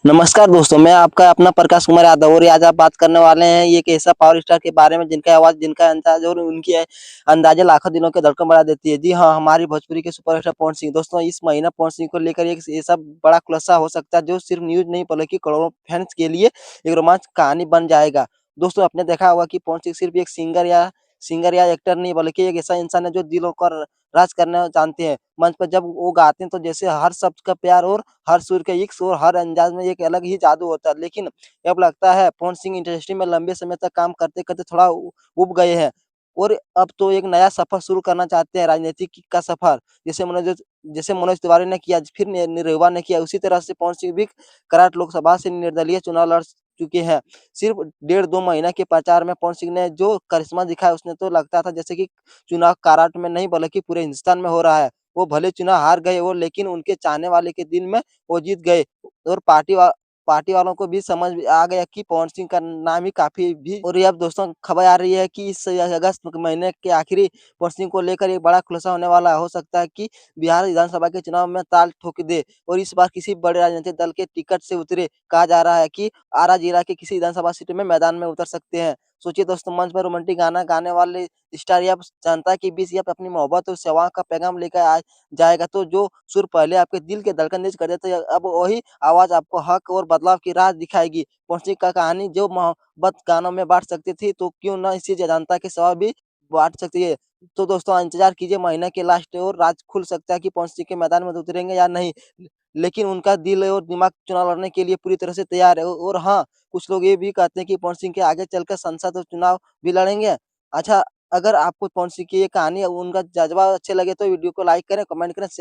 नमस्कार दोस्तों, मैं आपका अपना प्रकाश कुमार यादव और आज आप बात करने वाले हैं एक ऐसा पावर स्टार के बारे में जिनका आवाज़, जिनका अंदाज़ और उनकी अंदाज़े लाखों दिलों की धड़कन बढ़ा देती है। जी हाँ, हमारी भोजपुरी के सुपरस्टार पवन सिंह। दोस्तों, इस महीना पवन सिंह को लेकर एक ऐसा बड़ा खुलासा हो सकता है जो सिर्फ न्यूज़ नहीं बल्कि करोड़ों फैन्स के लिए एक रोमांच कहानी बन जाएगा। दोस्तों, आपने देखा होगा कि पवन सिंह सिर्फ एक सिंगर या एक्टर नहीं बल्कि एक ऐसा इंसान है जो दिलों को राज करना जानते हैं। मंच पर जब वो गाते हैं तो जैसे हर शब्द का प्यार और हर सुर का इक्स और हर अंदाज में एक अलग ही जादू होता है। लेकिन अब लगता है पवन सिंह इंडस्ट्री में लंबे समय तक काम करते-करते थोड़ा उ ऊब गए हैं और अब तो एक नया सफ़र शुरू करना चाहते हैं, राजनीतिक का सफ़र। जैसे मनोज तिवारी ने किया, फिर निरहुआ ने किया, उसी तरह से पवन सिंह भी कराड़ लोकसभा से निर्दलीय चुनाव लड़ चुके हैं। सिर्फ डेढ़ 2 महीने के प्रचार में पवन सिंह ने जो करिश्मा दिखाया, उसने तो लगता था जैसे कि चुनाव कराड़ में नहीं बल्कि पूरे हिंदुस्तान में हो रहा है। वो भले चुनाव हार गए हो, लेकिन उनके चाहने वाले के दिल में वो जीत गए और पार्टी वालों को भी समझ में आ गया कि पवन सिंह का नाम ही काफ़ी भी। और ये अब दोस्तों खबर आ रही है कि इस अगस्त महीने के आखिरी पवन सिंह को लेकर एक बड़ा खुलासा होने वाला है। हो सकता है कि बिहार विधानसभा के चुनाव में ताल ठोक दे और इस बार किसी बड़े राजनीतिक दल के टिकट से उतरे। कहा जा रहा है कि आरा जिला के किसी विधानसभा सीट में मैदान में उतर सकते हैं। सोचिए दोस्तों, मंच पर रोमांटिक गाना गाने वाले स्टार या जनता के बीच या अपनी मोहब्बत और सेवा का पैगाम लेकर आ जाएगा, तो जो सुर पहले आपके दिल के धड़कन तेज कर देते थे, अब वही आवाज़ आपको हक और बदलाव की राह दिखाएगी। पवन सिंह का कहानी जो मोहब्बत गानों में बाँट सकती थी, तो क्यों ना इसी जनता के सेवा भी बाँट सकती है। तो दोस्तों इंतज़ार कीजिए, महीने के लास्ट और राज खुल सकता है कि पवन सिंह के मैदान में उतरेंगे या नहीं। लेकिन उनका दिल और दिमाग चुनाव लड़ने के लिए पूरी तरह से तैयार है। और हाँ, कुछ लोग ये भी कहते हैं कि पवन सिंह के आगे चलकर संसद और चुनाव भी लड़ेंगे। अच्छा, अगर आपको पवन सिंह की ये कहानी, उनका जज़्बा अच्छे लगे तो वीडियो को लाइक करें, कमेंट करें, शेयर